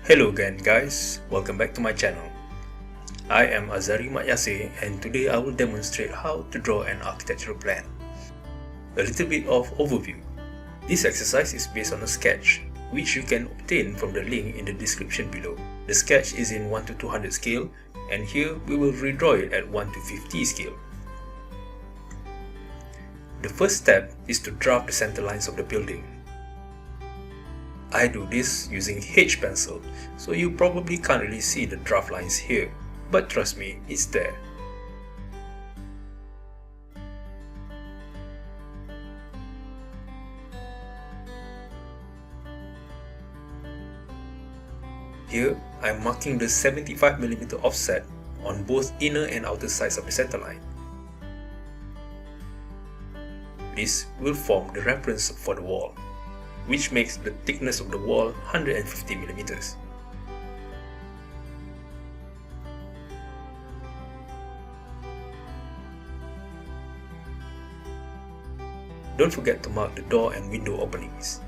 Hello again guys, welcome back to my channel. I am Azari Matyase and today I will demonstrate how to draw an architectural plan. A little bit of overview. This exercise is based on a sketch, which you can obtain from the link in the description below. The sketch is in 1 to 200 scale and here we will redraw it at 1 to 50 scale. The first step is to draft the center lines of the building. I do this using H pencil, so you probably can't really see the draft lines here, but trust me, it's there. Here, I'm marking the 75mm offset on both inner and outer sides of the center line. This will form the reference for the wall, which makes the thickness of the wall 150mm. Don't forget to mark the door and window openings.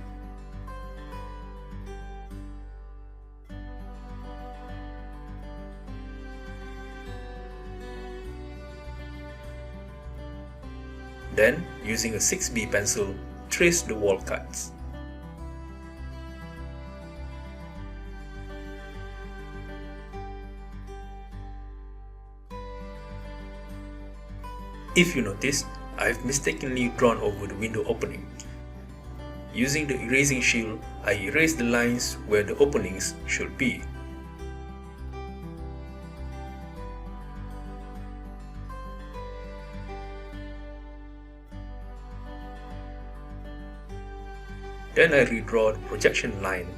Then, using a 6B pencil, trace the wall cuts. If you notice, I've mistakenly drawn over the window opening. Using the erasing shield, I erase the lines where the openings should be. Then I redraw the projection line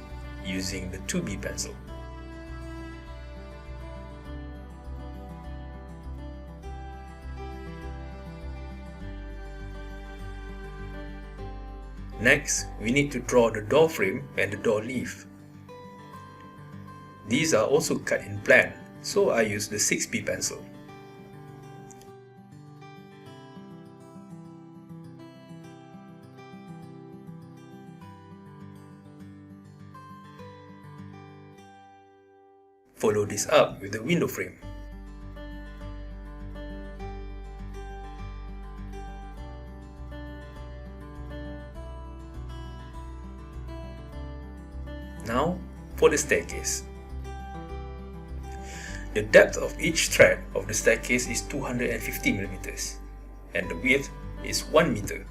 using the 2B pencil. Next, we need to draw the door frame and the door leaf. These are also cut in plan, so I use the 6B pencil. Follow this up with the window frame. Now for the staircase. The depth of each thread of the staircase is 250mm and the width is 1 meter.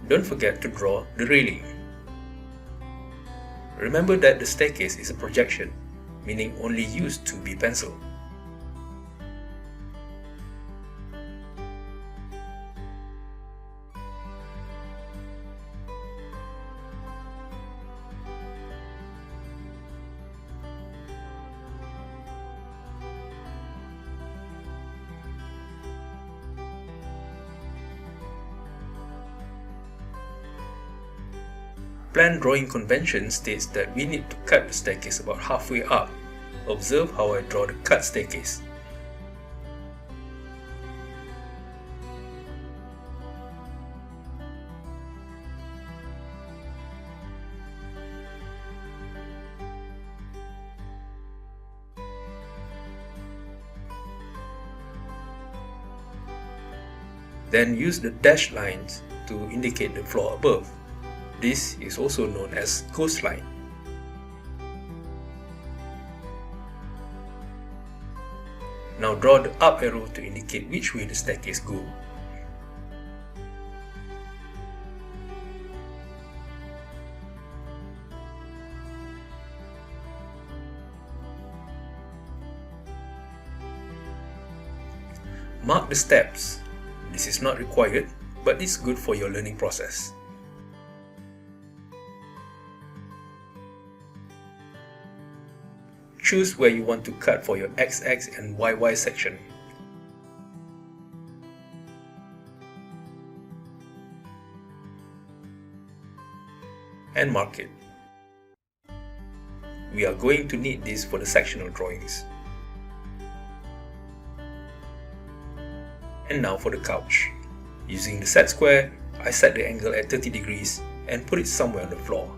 Don't forget to draw the railing. Remember that the staircase is a projection, meaning only use 2B pencil. Plan drawing convention states that we need to cut the staircase about halfway up. Observe how I draw the cut staircase. Then use the dashed lines to indicate the floor above. This is also known as ghost line. Now draw the up arrow to indicate which way the staircase goes. Mark the steps. This is not required, but it's good for your learning process. Choose where you want to cut for your XX and YY section. and mark it. We are going to need this for the sectional drawings. And now for the couch. Using the set square, I set the angle at 30 degrees and put it somewhere on the floor.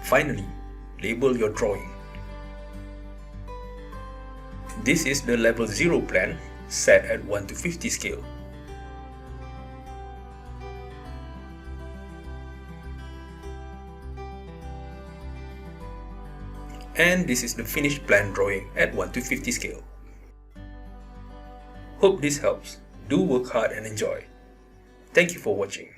Finally, label your drawing. This is the level 0 plan set at 1 to 50 scale. And this is the finished plan drawing at 1 to 50 scale. Hope this helps. Do work hard and enjoy. Thank you for watching.